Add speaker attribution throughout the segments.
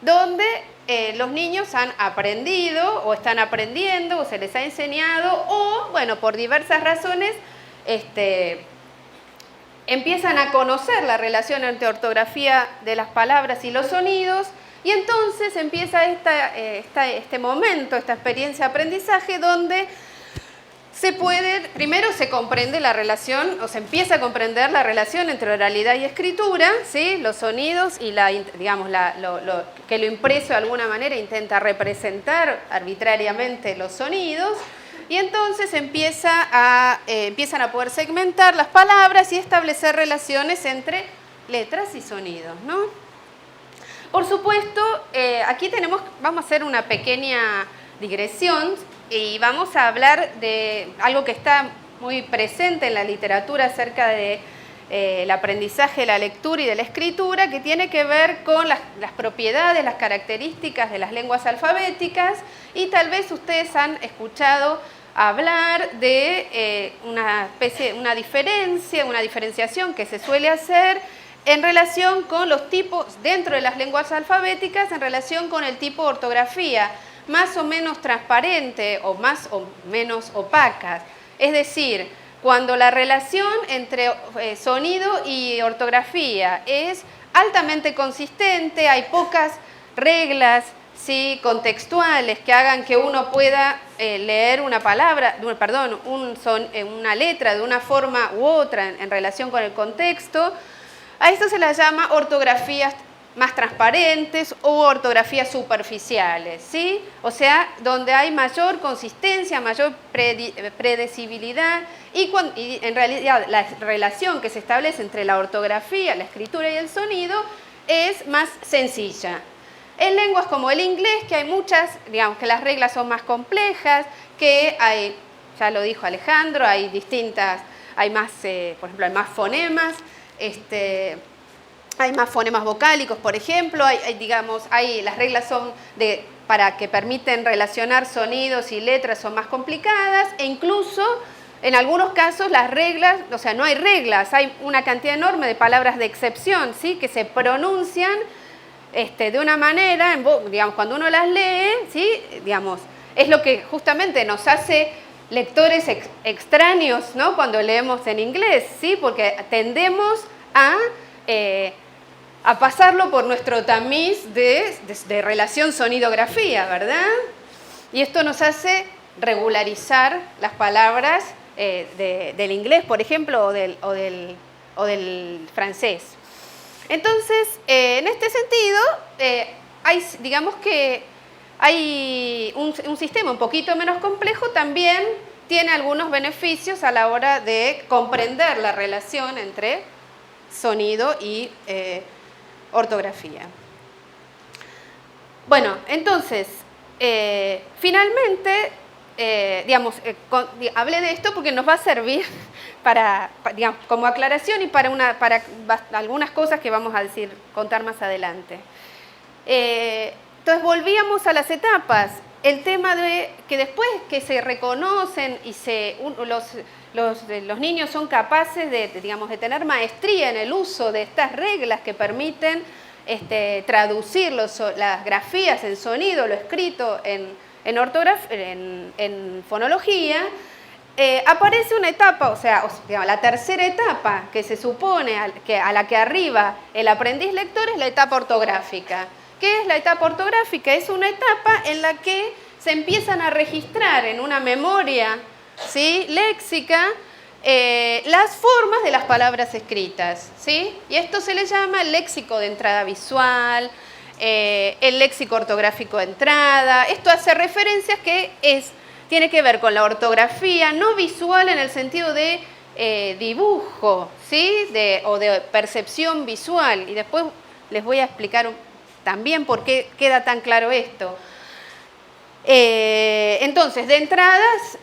Speaker 1: donde los niños han aprendido o están aprendiendo o se les ha enseñado o, bueno, por diversas razones, empiezan a conocer la relación entre ortografía de las palabras y los sonidos, y entonces empieza este momento, esta experiencia de aprendizaje donde primero se comprende la relación, o se empieza a comprender la relación entre oralidad y escritura, ¿sí? Los sonidos y que lo impreso de alguna manera intenta representar arbitrariamente los sonidos, y entonces empiezan a poder segmentar las palabras y establecer relaciones entre letras y sonidos, ¿no? Por supuesto, aquí vamos a hacer una pequeña digresión y vamos a hablar de algo que está muy presente en la literatura acerca de el aprendizaje de la lectura y de la escritura, que tiene que ver con las propiedades, las características de las lenguas alfabéticas, y tal vez ustedes han escuchado hablar de una diferenciación que se suele hacer en relación con los tipos dentro de las lenguas alfabéticas, en relación con el tipo de ortografía, más o menos transparente o más o menos opacas. Es decir, cuando la relación entre sonido y ortografía es altamente consistente, hay pocas reglas, ¿sí?, contextuales que hagan que uno pueda leer una letra de una forma u otra en relación con el contexto. A esto se les llama ortografías más transparentes o ortografías superficiales, ¿sí? O sea, donde hay mayor consistencia, mayor predecibilidad y en realidad la relación que se establece entre la ortografía, la escritura y el sonido es más sencilla. En lenguas como el inglés, que hay muchas, digamos que las reglas son más complejas, que hay, ya lo dijo Alejandro, hay más, por ejemplo, hay más fonemas, hay más fonemas vocálicos, por ejemplo, las reglas son para que permiten relacionar sonidos y letras son más complicadas, e incluso en algunos casos las reglas, o sea, no hay reglas, hay una cantidad enorme de palabras de excepción, ¿sí?, que se pronuncian de una manera, digamos, cuando uno las lee, ¿sí?, digamos, es lo que justamente nos hace lectores extraños, ¿no?, cuando leemos en inglés, ¿sí?, porque tendemos a pasarlo por nuestro tamiz de relación sonido-grafía, ¿verdad? Y esto nos hace regularizar las palabras del inglés, por ejemplo, o del francés. Entonces, en este sentido, digamos que hay un sistema un poquito menos complejo, también tiene algunos beneficios a la hora de comprender la relación entre sonido y ortografía. Bueno, entonces, finalmente, hablé de esto porque nos va a servir como aclaración y para algunas cosas que vamos a contar más adelante. Entonces, volvíamos a las etapas. El tema de que después que se reconocen y los niños son capaces de tener maestría en el uso de estas reglas que permiten traducir las grafías en sonido, lo escrito en fonología, aparece una etapa, o sea, la tercera etapa que se supone a la que arriba el aprendiz lector es la etapa ortográfica. ¿Qué es la etapa ortográfica? Es una etapa en la que se empiezan a registrar en una memoria, ¿sí?, léxica las formas de las palabras escritas, ¿sí? Y esto se le llama el léxico de entrada visual, el léxico ortográfico de entrada. Esto hace referencias que tiene que ver con la ortografía no visual en el sentido de dibujo, ¿sí?, o de percepción visual. Y después les voy a explicar también por qué queda tan claro esto. Entonces, de entradas,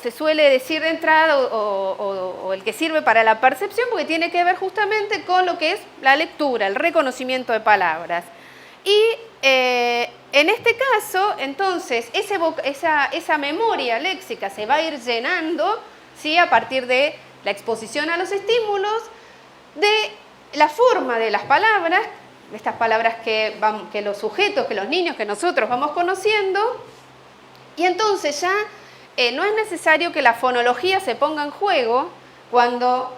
Speaker 1: se suele decir de entrada o el que sirve para la percepción, porque tiene que ver justamente con lo que es la lectura, el reconocimiento de palabras. Y en este caso, entonces, esa memoria léxica se va a ir llenando, ¿sí?, a partir de la exposición a los estímulos, de la forma de las palabras, estas palabras que los sujetos, que los niños, que nosotros vamos conociendo, y entonces ya no es necesario que la fonología se ponga en juego cuando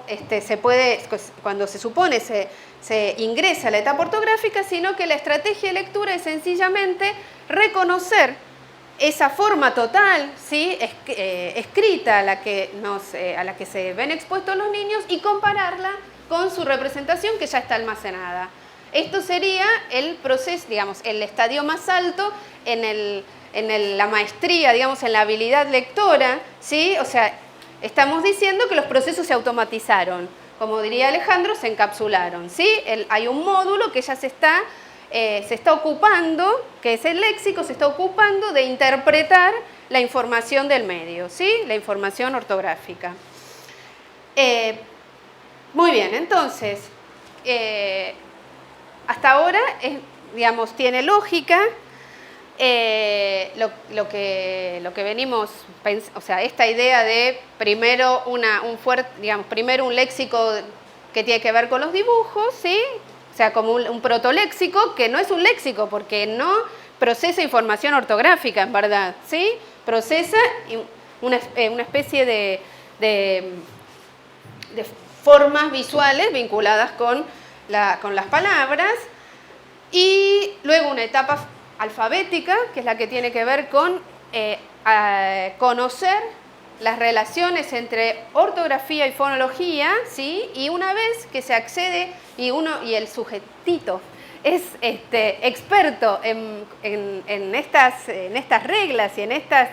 Speaker 1: cuando se supone se ingresa a la etapa ortográfica, sino que la estrategia de lectura es sencillamente reconocer esa forma total, ¿sí? Escrita a la que se ven expuestos los niños y compararla con su representación que ya está almacenada. Esto sería el proceso, digamos, el estadio más alto en la maestría, digamos, en la habilidad lectora, ¿sí? O sea, estamos diciendo que los procesos se automatizaron. Como diría Alejandro, se encapsularon, ¿sí? Hay un módulo que ya se está ocupando, que es el léxico, se está ocupando de interpretar la información del medio, ¿sí? La información ortográfica. Muy bien, entonces, hasta ahora, digamos, tiene lógica lo que venimos pensando, o sea, esta idea de primero primero un léxico que tiene que ver con los dibujos, ¿sí? O sea, como un protoléxico, que no es un léxico, porque no procesa información ortográfica, en verdad, ¿sí? Procesa una especie de formas visuales vinculadas con las palabras, y luego una etapa alfabética, que es la que tiene que ver con conocer las relaciones entre ortografía y fonología, ¿sí? Y una vez que se accede y el sujetito es experto en estas reglas y en estas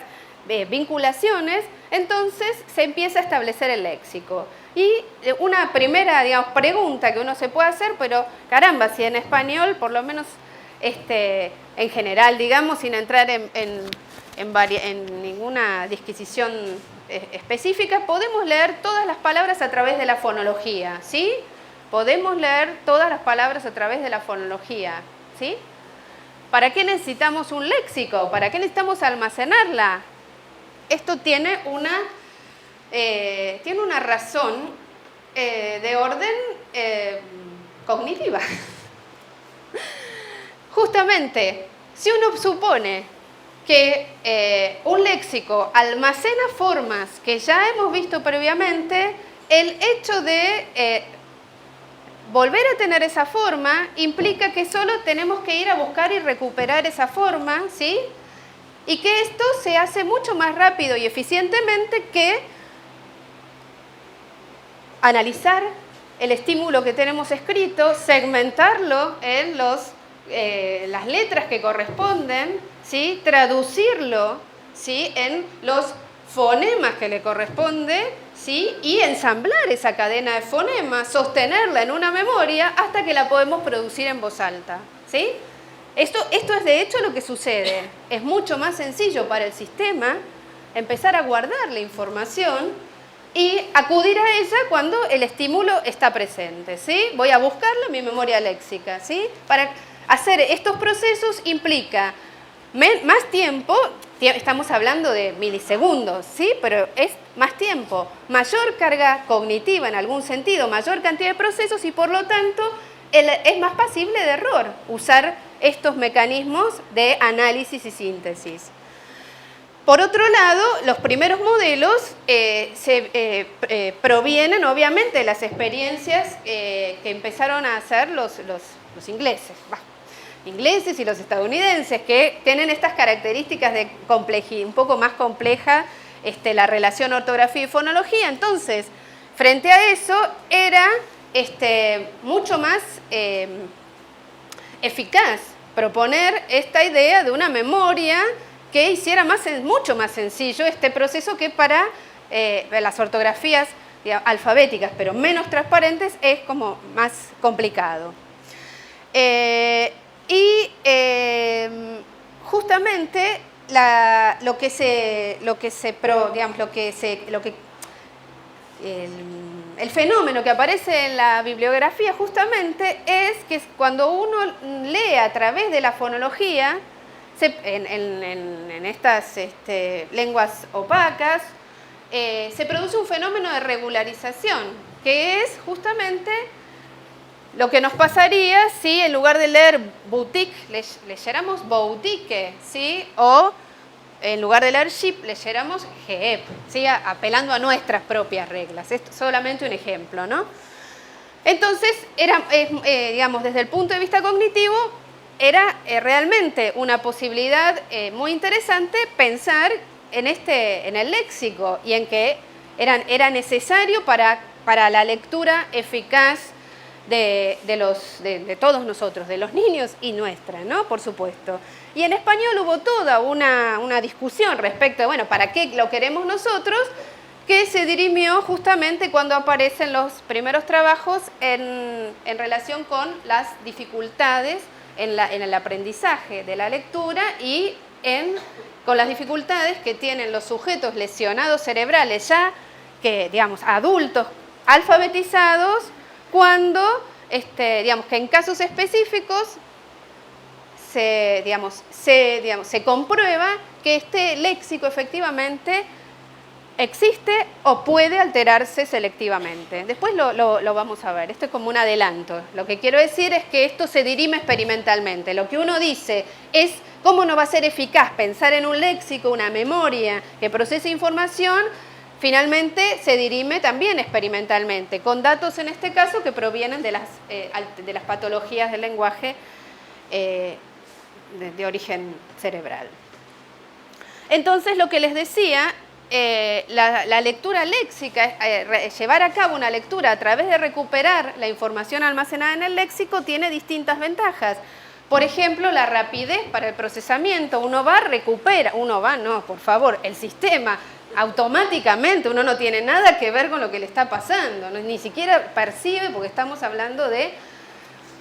Speaker 1: vinculaciones, entonces se empieza a establecer el léxico. Y una primera, digamos, pregunta que uno se puede hacer, pero caramba, si en español, por lo menos en general, digamos, sin entrar en ninguna disquisición específica, podemos leer todas las palabras a través de la fonología, ¿sí? Podemos leer todas las palabras a través de la fonología, ¿sí? ¿Para qué necesitamos un léxico? ¿Para qué necesitamos almacenarla? Esto tiene una razón de orden cognitiva. Justamente, si uno supone que un léxico almacena formas que ya hemos visto previamente, el hecho de volver a tener esa forma implica que solo tenemos que ir a buscar y recuperar esa forma, ¿sí? Y que esto se hace mucho más rápido y eficientemente que analizar el estímulo que tenemos escrito, segmentarlo en las letras que corresponden, ¿sí? Traducirlo, ¿sí? En los fonemas que le corresponde, ¿sí? Y ensamblar esa cadena de fonemas, sostenerla en una memoria hasta que la podemos producir en voz alta, ¿sí? Esto es de hecho lo que sucede. Es mucho más sencillo para el sistema empezar a guardar la información y acudir a ella cuando el estímulo está presente, ¿sí? Voy a buscarla en mi memoria léxica, ¿sí? Para hacer estos procesos implica más tiempo, estamos hablando de milisegundos, ¿sí? Pero es más tiempo, mayor carga cognitiva en algún sentido, mayor cantidad de procesos y por lo tanto es más pasible de error usar estos mecanismos de análisis y síntesis. Por otro lado, los primeros modelos provienen obviamente de las experiencias que empezaron a hacer los ingleses. Ingleses y los estadounidenses, que tienen estas características de complejidad, un poco más compleja la relación ortografía y fonología. Entonces, frente a eso, era mucho más eficaz proponer esta idea de una memoria que hiciera mucho más sencillo este proceso que para las ortografías alfabéticas, pero menos transparentes, es como más complicado. Justamente el fenómeno que aparece en la bibliografía justamente es que cuando uno lee a través de la fonología, en estas lenguas opacas, se produce un fenómeno de regularización, que es justamente Lo que nos pasaría si en lugar de leer boutique, leyéramos boutique, ¿sí? O en lugar de leer ship, leyéramos Geep, ¿sí? Apelando a nuestras propias reglas. Esto es solamente un ejemplo, ¿no? Entonces, digamos, desde el punto de vista cognitivo, era realmente una posibilidad muy interesante pensar en el léxico y en que era necesario para la lectura eficaz de todos nosotros, de los niños y nuestra, ¿no? Por supuesto. Y en español hubo toda una discusión respecto a, bueno, ¿para qué lo queremos nosotros? Que se dirimió justamente cuando aparecen los primeros trabajos en relación con las dificultades en el aprendizaje de la lectura y con las dificultades que tienen los sujetos lesionados cerebrales ya, que digamos, adultos alfabetizados, cuando, digamos, que en casos específicos se comprueba que este léxico efectivamente existe o puede alterarse selectivamente. Después lo vamos a ver, esto es como un adelanto. Lo que quiero decir es que esto se dirime experimentalmente. Lo que uno dice es cómo no va a ser eficaz pensar en un léxico, una memoria que procese información, finalmente se dirime también experimentalmente, con datos en este caso que provienen de las patologías del lenguaje de origen cerebral. Entonces, lo que les decía, la lectura léxica, llevar a cabo una lectura a través de recuperar la información almacenada en el léxico tiene distintas ventajas. Por ejemplo, la rapidez para el procesamiento. El sistema automáticamente, uno no tiene nada que ver con lo que le está pasando, ni siquiera percibe, porque estamos hablando de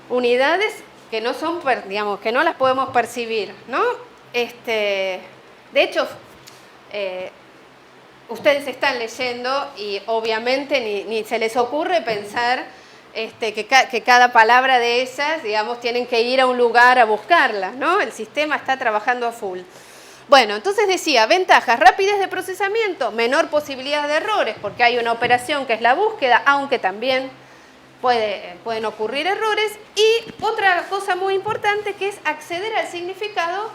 Speaker 1: unidades que no son, digamos, que no las podemos percibir, ¿no? De hecho, ustedes están leyendo y obviamente ni se les ocurre pensar que cada palabra de esas, digamos, tienen que ir a un lugar a buscarla, ¿no? El sistema está trabajando a full. Bueno, entonces decía, ventajas, rapidez de procesamiento, menor posibilidad de errores, porque hay una operación que es la búsqueda, aunque también pueden ocurrir errores. Y otra cosa muy importante que es acceder al significado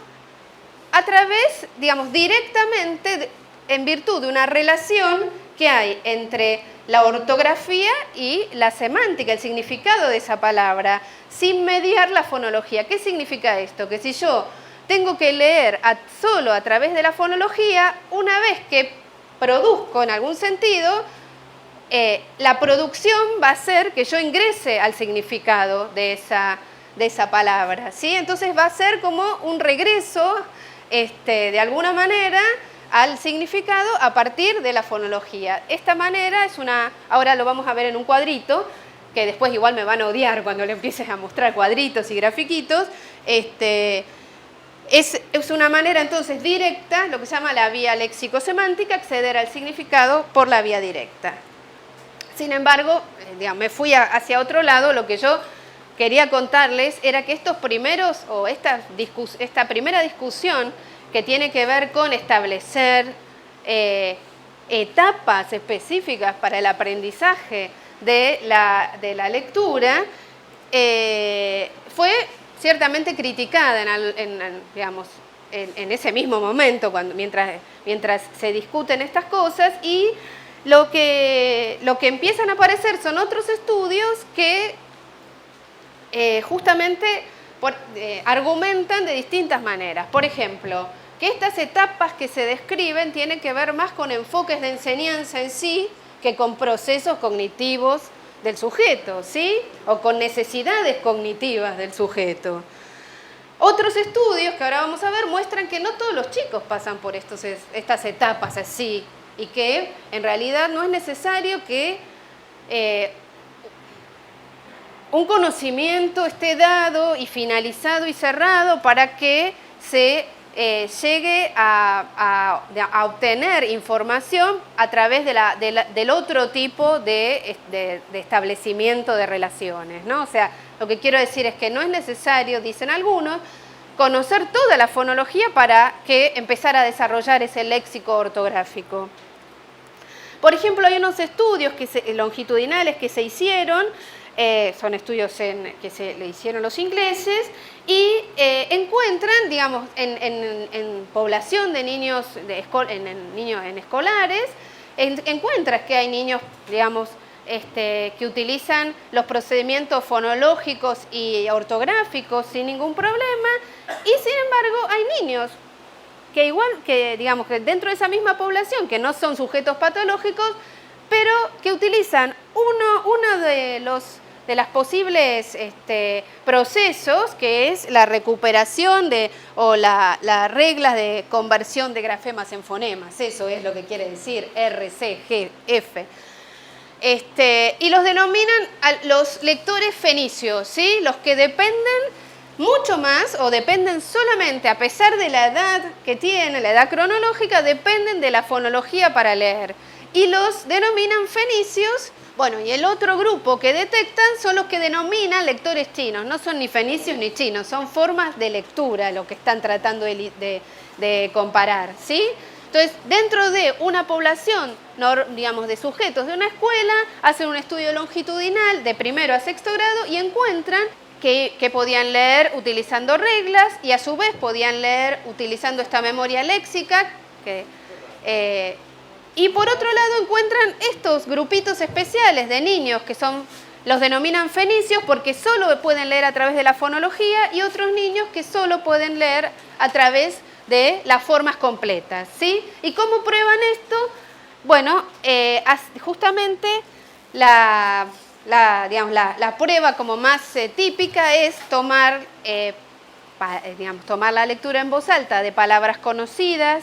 Speaker 1: a través, digamos, directamente en virtud de una relación que hay entre la ortografía y la semántica, el significado de esa palabra, sin mediar la fonología. ¿Qué significa esto? Que si yo tengo que leer solo a través de la fonología, una vez que produzco en algún sentido, la producción va a hacer que yo ingrese al significado de esa palabra, ¿sí? Entonces va a ser como un regreso, de alguna manera, al significado a partir de la fonología. Esta manera es ahora lo vamos a ver en un cuadrito, que después igual me van a odiar cuando le empieces a mostrar cuadritos y grafiquitos. Es una manera entonces directa, lo que se llama la vía léxico-semántica, acceder al significado por la vía directa. Sin embargo, digamos, me fui hacia otro lado. Lo que yo quería contarles era que esta primera discusión que tiene que ver con establecer etapas específicas para el aprendizaje de la lectura, fue ciertamente criticada en ese mismo momento, mientras se discuten estas cosas, y lo que empiezan a aparecer son otros estudios que justamente argumentan de distintas maneras. Por ejemplo, que estas etapas que se describen tienen que ver más con enfoques de enseñanza en sí que con procesos cognitivos del sujeto, ¿sí? O con necesidades cognitivas del sujeto. Otros estudios que ahora vamos a ver muestran que no todos los chicos pasan por estas etapas así, y que en realidad no es necesario que un conocimiento esté dado y finalizado y cerrado para que se llegue a obtener información a través del otro tipo de establecimiento de relaciones, ¿no? O sea, lo que quiero decir es que no es necesario, dicen algunos, conocer toda la fonología para empezar a desarrollar ese léxico ortográfico. Por ejemplo, hay unos estudios longitudinales que se hicieron son estudios que se le hicieron los ingleses, y encuentran, digamos, en población de niños, en escolares, encuentras que hay niños, digamos, que utilizan los procedimientos fonológicos y ortográficos sin ningún problema, y sin embargo hay niños que igual, que digamos que dentro de esa misma población, que no son sujetos patológicos, pero que utilizan uno de las posibles procesos, que es la recuperación o las reglas de conversión de grafemas en fonemas. Eso es lo que quiere decir R, C, G, F. Y los denominan los lectores fenicios, ¿sí? Los que dependen mucho más o dependen solamente, a pesar de la edad que tienen, la edad cronológica, dependen de la fonología para leer. Y los denominan fenicios. Bueno, y el otro grupo que detectan son los que denominan lectores chinos. No son ni fenicios ni chinos, son formas de lectura lo que están tratando de comparar, ¿sí? Entonces, dentro de una población, digamos, de sujetos de una escuela, hacen un estudio longitudinal de primero a sexto grado y encuentran que podían leer utilizando reglas y a su vez podían leer utilizando esta memoria léxica. Y por otro lado encuentran estos grupitos especiales de niños que los denominan fenicios porque solo pueden leer a través de la fonología, y otros niños que solo pueden leer a través de las formas completas, ¿sí? ¿Y cómo prueban esto? Bueno, justamente la prueba como más típica es tomar la lectura en voz alta de palabras conocidas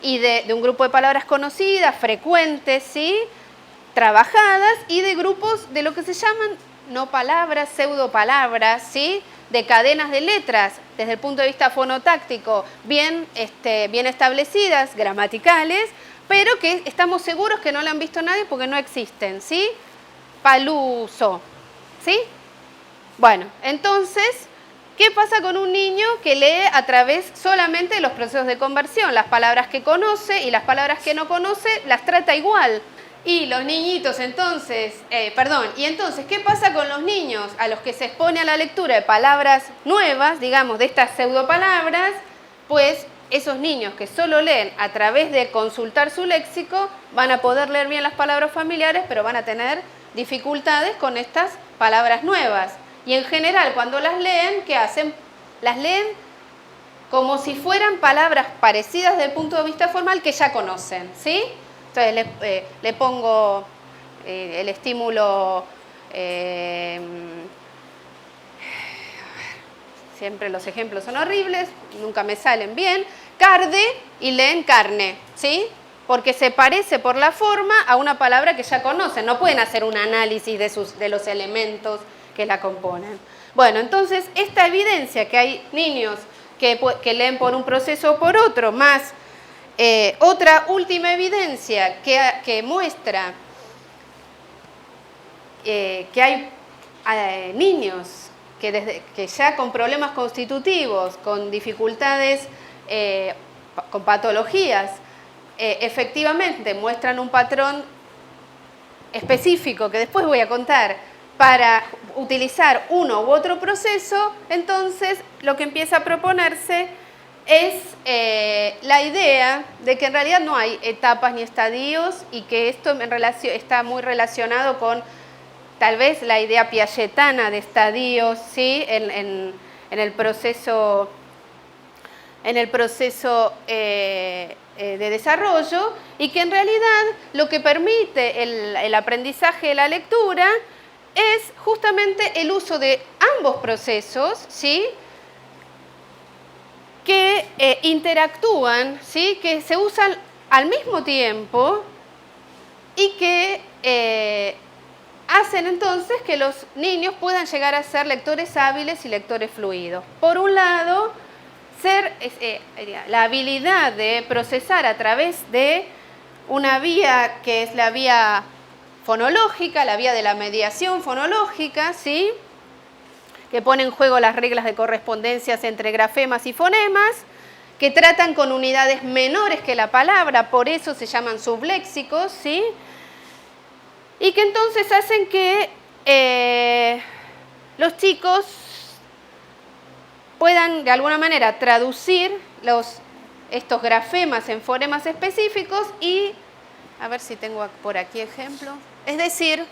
Speaker 1: y de un grupo de palabras conocidas, frecuentes, ¿sí? Trabajadas, y de grupos de lo que se llaman no palabras, pseudopalabras, ¿sí? De cadenas de letras, desde el punto de vista fonotáctico, bien establecidas, gramaticales, pero que estamos seguros que no la han visto nadie porque no existen, ¿sí? Paluso, ¿sí? Bueno, entonces, ¿qué pasa con un niño que lee a través solamente de los procesos de conversión? Las palabras que conoce y las palabras que no conoce las trata igual. Y los niñitos entonces, y entonces, ¿qué pasa con los niños a los que se expone a la lectura de palabras nuevas, digamos, de estas pseudopalabras? Pues esos niños que solo leen a través de consultar su léxico van a poder leer bien las palabras familiares, pero van a tener dificultades con estas palabras nuevas. Y en general, cuando las leen, ¿qué hacen? Las leen como si fueran palabras parecidas desde el punto de vista formal que ya conocen, ¿sí? Entonces le pongo el estímulo, siempre los ejemplos son horribles, nunca me salen bien, carde, y leen carne, ¿sí? Porque se parece por la forma a una palabra que ya conocen, no pueden hacer un análisis de los elementos que la componen. Bueno, entonces esta evidencia que hay niños que leen por un proceso o por otro, más otra última evidencia que muestra que hay niños que ya con problemas constitutivos, con dificultades, con patologías, efectivamente muestran un patrón específico que después voy a contar para utilizar uno u otro proceso. Entonces lo que empieza a proponerse es la idea de que en realidad no hay etapas ni estadios, y que esto está muy relacionado con tal vez la idea piagetana de estadios, ¿sí? en el proceso de desarrollo, y que en realidad lo que permite el aprendizaje de la lectura es justamente el uso de ambos procesos, ¿sí? Que interactúan, ¿sí? Que se usan al mismo tiempo y que hacen entonces que los niños puedan llegar a ser lectores hábiles y lectores fluidos. Por un lado, la habilidad de procesar a través de una vía que es la vía fonológica, la vía de la mediación fonológica, ¿sí? Que pone en juego las reglas de correspondencias entre grafemas y fonemas, que tratan con unidades menores que la palabra, por eso se llaman subléxicos, ¿sí? Y que entonces hacen que los chicos puedan de alguna manera traducir estos grafemas en fonemas específicos y, a ver si tengo por aquí ejemplo, es decir,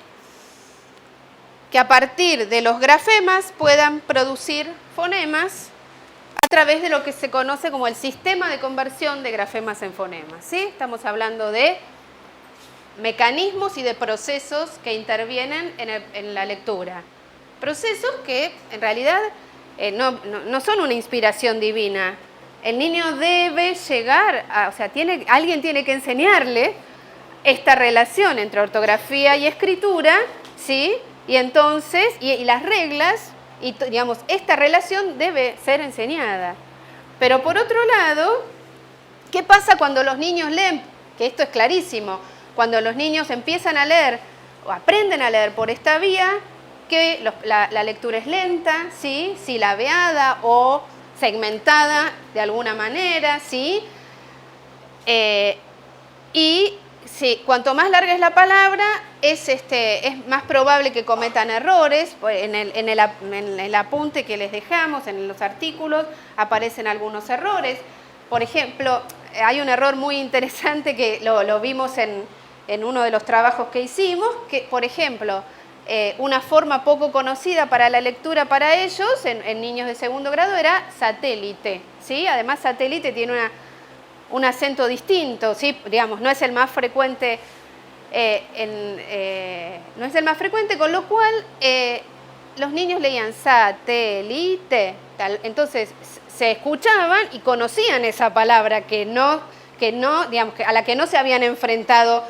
Speaker 1: que a partir de los grafemas puedan producir fonemas a través de lo que se conoce como el sistema de conversión de grafemas en fonemas, ¿sí? Estamos hablando de mecanismos y de procesos que intervienen en la lectura. Procesos que en realidad no son una inspiración divina. El niño debe llegar a, o sea, alguien tiene que enseñarle esta relación entre ortografía y escritura, ¿sí? Y entonces, y las reglas, y digamos, esta relación debe ser enseñada. Pero por otro lado, ¿qué pasa cuando los niños leen? Que esto es clarísimo. Cuando los niños empiezan a leer o aprenden a leer por esta vía, que la lectura es lenta, ¿sí? Silabeada o segmentada de alguna manera, ¿sí? Y sí, cuanto más larga es la palabra, es más probable que cometan errores. En el apunte que les dejamos, en los artículos, aparecen algunos errores. Por ejemplo, hay un error muy interesante que lo vimos en uno de los trabajos que hicimos, que, por ejemplo, una forma poco conocida para la lectura para ellos, en niños de segundo grado, era satélite, ¿sí? Además, satélite tiene un acento distinto, ¿sí? Digamos, no es el más frecuente, no es el más frecuente, con lo cual los niños leían satélite, entonces se escuchaban y conocían esa palabra digamos, a la que no se habían enfrentado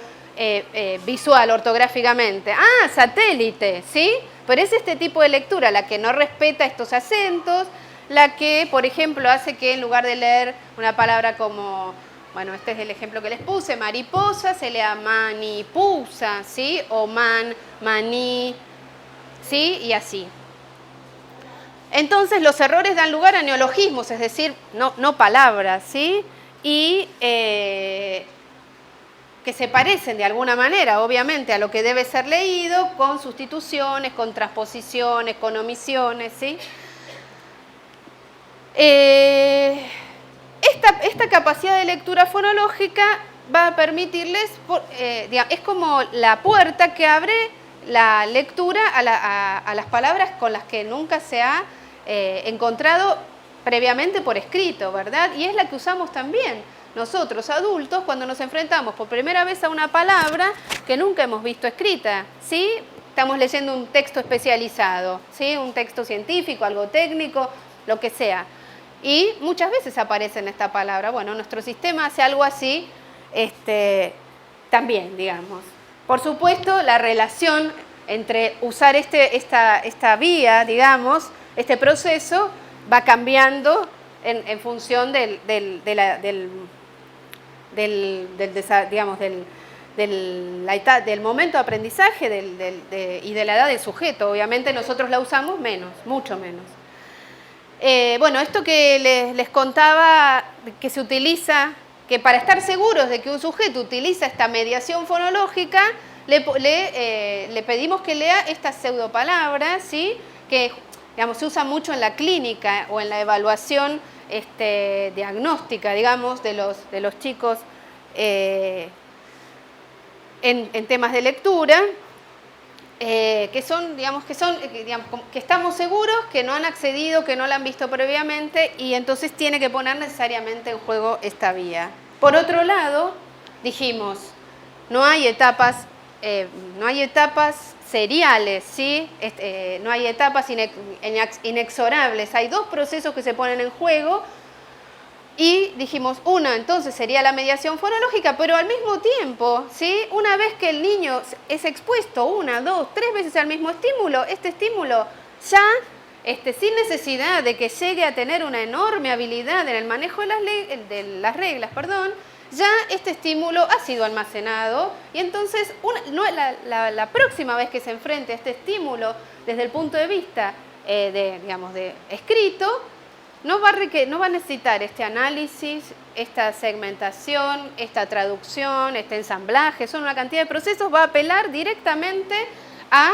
Speaker 1: visual, ortográficamente. Ah, satélite, ¿sí? Pero es este tipo de lectura la que no respeta estos acentos, la que, por ejemplo, hace que en lugar de leer una palabra como, bueno, este es el ejemplo que les puse, mariposa, se lea manipusa, ¿sí? O maní, ¿sí? Y así. Entonces, los errores dan lugar a neologismos, es decir, no palabras, ¿sí? Y que se parecen de alguna manera, obviamente, a lo que debe ser leído, con sustituciones, con transposiciones, con omisiones, ¿sí? Esta capacidad de lectura fonológica va a permitirles, es como la puerta que abre la lectura a las palabras con las que nunca se ha encontrado previamente por escrito, ¿verdad? Y es la que usamos también nosotros, adultos, cuando nos enfrentamos por primera vez a una palabra que nunca hemos visto escrita, ¿sí? Estamos leyendo un texto especializado, ¿sí? Un texto científico, algo técnico, lo que sea. Y muchas veces aparece en esta palabra. Bueno, nuestro sistema hace algo así también, digamos. Por supuesto, la relación entre usar esta vía, digamos, este proceso, va cambiando en función del momento de aprendizaje y de la edad del sujeto. Obviamente nosotros la usamos menos, mucho menos. Bueno, esto que les contaba, que se utiliza, que para estar seguros de que un sujeto utiliza esta mediación fonológica, le pedimos que lea estas pseudopalabras, ¿sí? Que, digamos, se usa mucho en la clínica o en la evaluación diagnóstica, digamos, de los chicos en temas de lectura, que estamos seguros que no han accedido, que no la han visto previamente, y entonces tiene que poner necesariamente en juego esta vía. Por otro lado, dijimos, no hay etapas seriales, ¿sí? No hay etapas inexorables, hay dos procesos que se ponen en juego. Y dijimos, una entonces sería la mediación fonológica, pero al mismo tiempo, ¿sí? Una vez que el niño es expuesto 1, 2, 3 veces al mismo estímulo, este estímulo ya, sin necesidad de que llegue a tener una enorme habilidad en el manejo de las reglas, ya este estímulo ha sido almacenado y entonces la próxima vez que se enfrente a este estímulo desde el punto de vista de escrito, no va a necesitar este análisis, esta segmentación, esta traducción, este ensamblaje, son una cantidad de procesos, va a apelar directamente a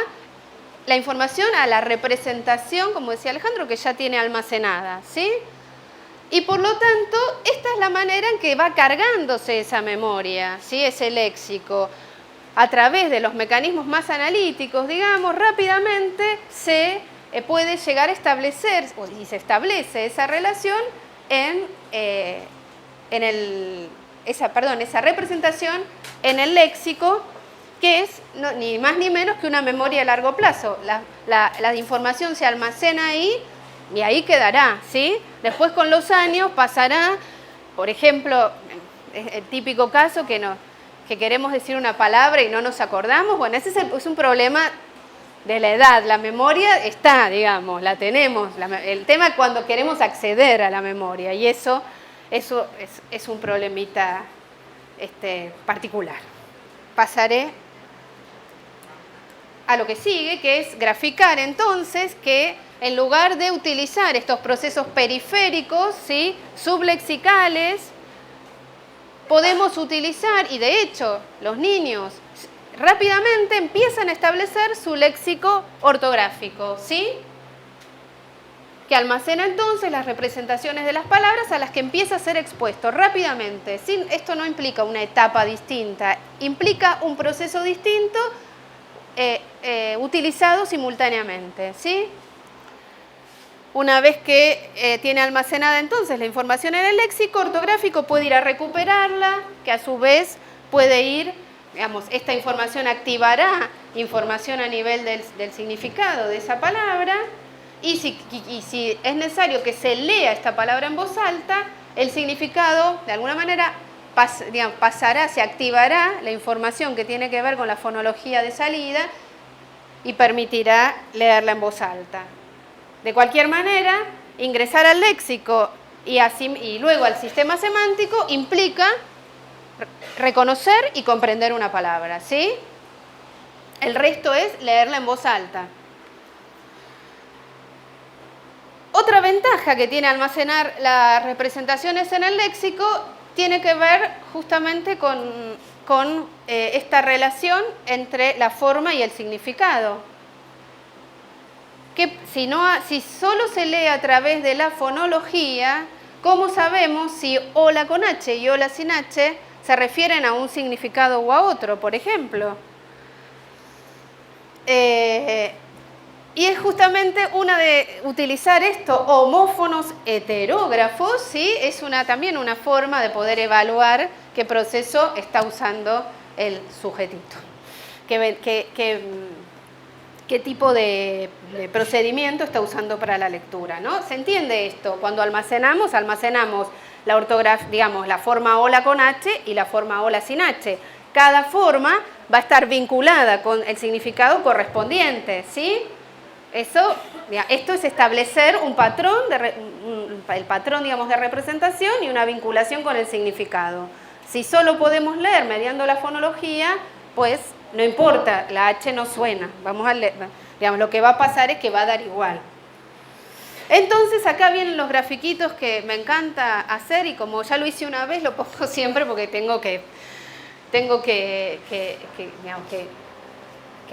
Speaker 1: la información a la representación, como decía Alejandro, que ya tiene almacenada, ¿sí? Y por lo tanto, esta es la manera en que va cargándose esa memoria, ¿sí? Ese léxico. A través de los mecanismos más analíticos, digamos, rápidamente se puede llegar a establecer, y se establece esa relación esa representación en el léxico, que es ni más ni menos que una memoria a largo plazo. La información se almacena ahí y ahí quedará, ¿sí? Después con los años pasará, por ejemplo, el típico caso que queremos decir una palabra y no nos acordamos. Bueno, ese es un problema de la edad. La memoria está, digamos, la tenemos. El tema es cuando queremos acceder a la memoria, y eso es un problemita particular. Pasaré a lo que sigue, que es graficar entonces que en lugar de utilizar estos procesos periféricos, ¿sí?, sublexicales, podemos utilizar, y de hecho los niños rápidamente empiezan a establecer su léxico ortográfico, ¿sí?, que almacena entonces las representaciones de las palabras a las que empieza a ser expuesto rápidamente. Esto no implica una etapa distinta, implica un proceso distinto utilizado simultáneamente, ¿sí? Una vez que tiene almacenada entonces la información en el léxico ortográfico, puede ir a recuperarla, que a su vez puede ir, digamos, esta información activará información a nivel del significado de esa palabra, y si es necesario que se lea esta palabra en voz alta, el significado de alguna manera pasará, se activará la información que tiene que ver con la fonología de salida y permitirá leerla en voz alta. De cualquier manera, ingresar al léxico y luego al sistema semántico implica reconocer y comprender una palabra, ¿sí? El resto es leerla en voz alta. Otra ventaja que tiene almacenar las representaciones en el léxico tiene que ver justamente con esta relación entre la forma y el significado. Que si solo se lee a través de la fonología, ¿cómo sabemos si hola con H y hola sin H se refieren a un significado o a otro, por ejemplo? Y es justamente una de utilizar esto, homófonos heterógrafos, ¿sí? Es también una forma de poder evaluar qué proceso está usando el sujetito, qué tipo de procedimiento está usando para la lectura, ¿no? ¿Se entiende esto? Cuando almacenamos la ortografía, digamos, la forma hola con H y la forma hola sin H. Cada forma va a estar vinculada con el significado correspondiente, ¿sí? Esto es establecer un patrón, el patrón, digamos, de representación y una vinculación con el significado. Si solo podemos leer mediante la fonología, pues no importa, la H no suena. Vamos a leer, digamos, lo que va a pasar es que va a dar igual. Entonces acá vienen los grafiquitos que me encanta hacer, y como ya lo hice una vez, lo pongo siempre porque tengo que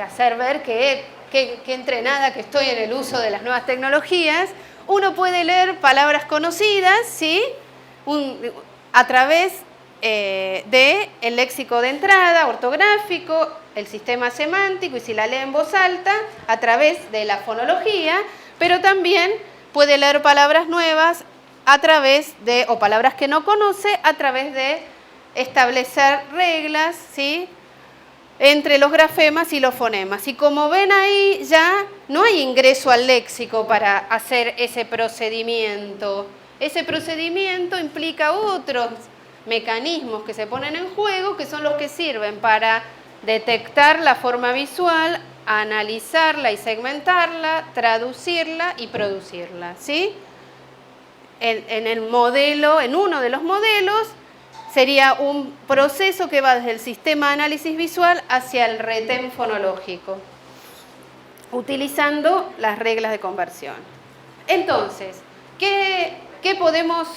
Speaker 1: hacer ver que entrenada que estoy en el uso de las nuevas tecnologías. Uno puede leer palabras conocidas, ¿sí?, a través del léxico de entrada, ortográfico, el sistema semántico, y si la lee en voz alta, a través de la fonología, pero también puede leer palabras nuevas o palabras que no conoce, a través de establecer reglas, ¿sí?, entre los grafemas y los fonemas. Y como ven ahí, ya no hay ingreso al léxico para hacer ese procedimiento. Ese procedimiento implica otros mecanismos que se ponen en juego, que son los que sirven para detectar la forma visual, analizarla y segmentarla, traducirla y producirla, ¿sí? En uno de los modelos, sería un proceso que va desde el sistema de análisis visual hacia el retén fonológico, utilizando las reglas de conversión. Entonces, ¿qué podemos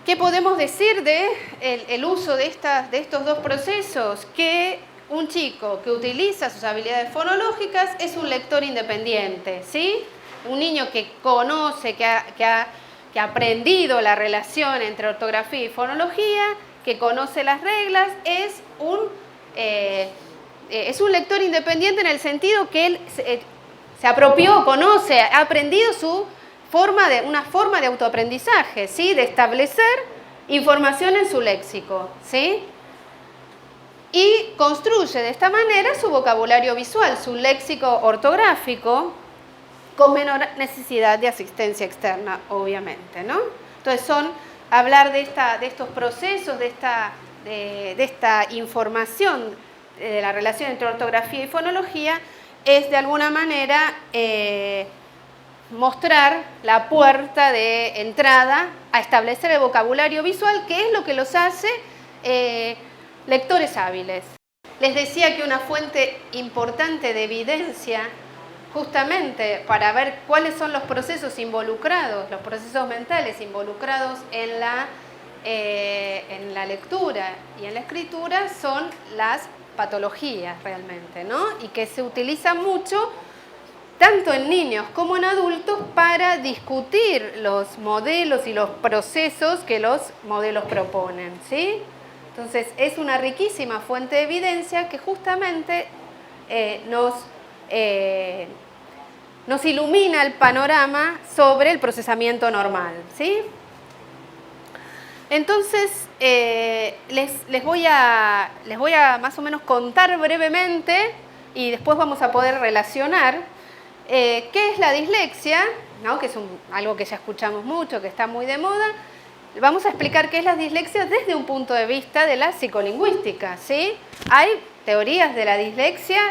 Speaker 1: ¿Qué podemos decir de el uso de estos dos procesos? Que un chico que utiliza sus habilidades fonológicas es un lector independiente, ¿sí? Un niño que conoce, que ha aprendido la relación entre ortografía y fonología, que conoce las reglas, es un lector independiente en el sentido que él se apropió, conoce, ha aprendido una forma de autoaprendizaje, ¿sí? De establecer información en su léxico, ¿sí? Y construye de esta manera su vocabulario visual, su léxico ortográfico, con menor necesidad de asistencia externa, obviamente, ¿no? Entonces hablar de estos procesos, de esta información, de la relación entre ortografía y fonología, es de alguna manera mostrar la puerta de entrada a establecer el vocabulario visual, que es lo que los hace lectores hábiles. Les decía que una fuente importante de evidencia, justamente para ver cuáles son los procesos involucrados, los procesos mentales involucrados en la lectura y en la escritura, son las patologías realmente, ¿no? Y que se utiliza mucho tanto en niños como en adultos para discutir los modelos y los procesos que los modelos proponen, ¿sí? Entonces es una riquísima fuente de evidencia que justamente nos ilumina el panorama sobre el procesamiento normal, ¿sí? Entonces les voy a más o menos contar brevemente y después vamos a poder relacionar qué es la dislexia, ¿no? Que es algo que ya escuchamos mucho, que está muy de moda. Vamos a explicar qué es la dislexia desde un punto de vista de la psicolingüística, ¿sí? Hay teorías de la dislexia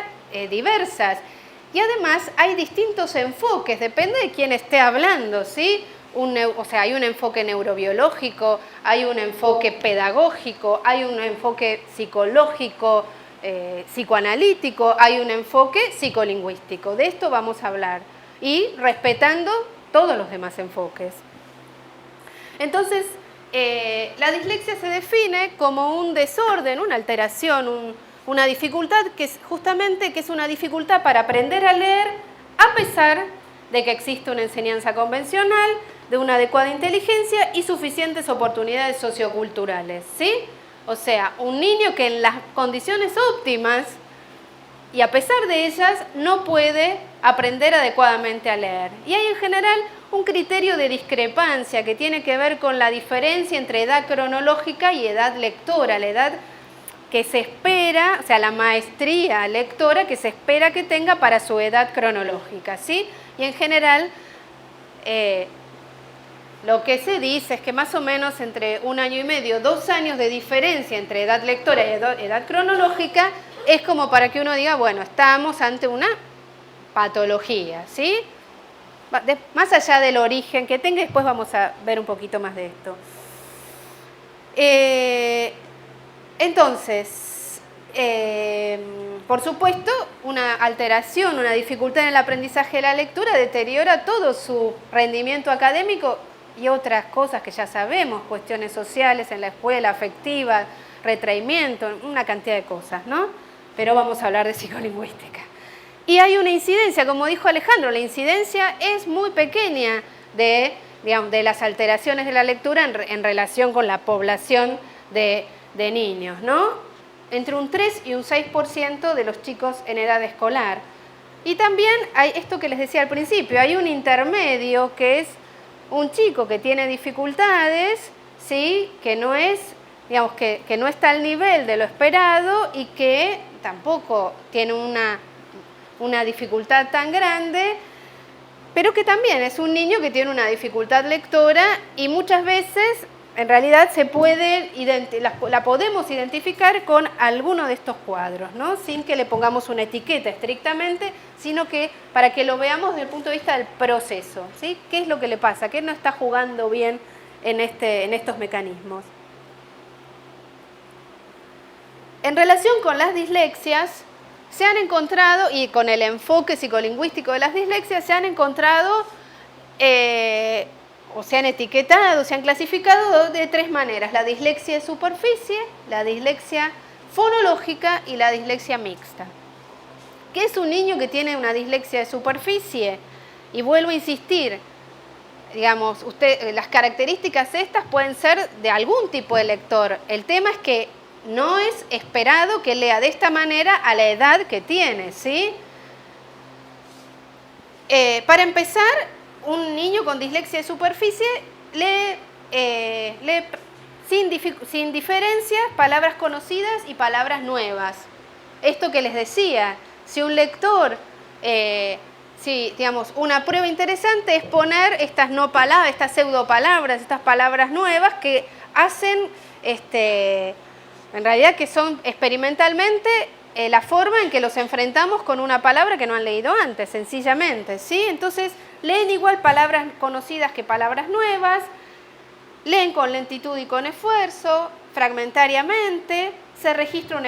Speaker 1: diversas y además hay distintos enfoques, depende de quién esté hablando, ¿sí? Hay un enfoque neurobiológico, hay un enfoque pedagógico, hay un enfoque psicológico, psicoanalítico, hay un enfoque psicolingüístico. De esto vamos a hablar y respetando todos los demás enfoques. Entonces, la dislexia se define como un desorden, una alteración, una dificultad que es una dificultad para aprender a leer a pesar de que existe una enseñanza convencional, de una adecuada inteligencia y suficientes oportunidades socioculturales, ¿sí? O sea, un niño que en las condiciones óptimas y a pesar de ellas no puede aprender adecuadamente a leer. Y hay en general un criterio de discrepancia que tiene que ver con la diferencia entre edad cronológica y edad lectora, la edad que se espera, o sea, la maestría lectora que se espera que tenga para su edad cronológica, ¿sí? Y en general lo que se dice es que más o menos entre 1 año y medio, 2 años de diferencia entre edad lectora y edad cronológica es como para que uno diga, bueno, estamos ante una patología, ¿sí? Más allá del origen que tenga, después vamos a ver un poquito más de esto. Entonces, por supuesto, una alteración, una dificultad en el aprendizaje de la lectura deteriora todo su rendimiento académico y otras cosas que ya sabemos, cuestiones sociales en la escuela, afectivas, retraimiento, una cantidad de cosas, ¿no? Pero vamos a hablar de psicolingüística. Y hay una incidencia, como dijo Alejandro, la incidencia es muy pequeña de las alteraciones de la lectura en relación con la población de niños, ¿no? Entre un 3 y un 6% de los chicos en edad escolar. Y también hay esto que les decía al principio, hay un intermedio que es un chico que tiene dificultades, ¿sí? Que no es, que no está al nivel de lo esperado y que tampoco tiene una dificultad tan grande, pero que también es un niño que tiene una dificultad lectora y muchas veces en realidad la podemos identificar con alguno de estos cuadros, ¿no? Sin que le pongamos una etiqueta estrictamente, sino que para que lo veamos desde el punto de vista del proceso, ¿sí? ¿Qué es lo que le pasa? ¿Qué no está jugando bien en estos mecanismos? En relación con las dislexias, se han encontrado, y con el enfoque psicolingüístico de las dislexias, se han encontrado o se han etiquetado, se han clasificado de 3 maneras: la dislexia de superficie, la dislexia fonológica y la dislexia mixta. ¿Qué es un niño que tiene una dislexia de superficie? Y vuelvo a insistir, digamos, las características estas pueden ser de algún tipo de lector. El tema es que no es esperado que lea de esta manera a la edad que tiene, ¿sí? Para empezar, un niño con dislexia de superficie lee sin diferencias palabras conocidas y palabras nuevas. Esto que les decía, si un lector, digamos, una prueba interesante es poner estas no palabras, estas pseudopalabras, estas palabras nuevas que hacen, en realidad que son experimentalmente la forma en que los enfrentamos con una palabra que no han leído antes, sencillamente, ¿sí? Entonces, leen igual palabras conocidas que palabras nuevas, leen con lentitud y con esfuerzo, fragmentariamente, se registra un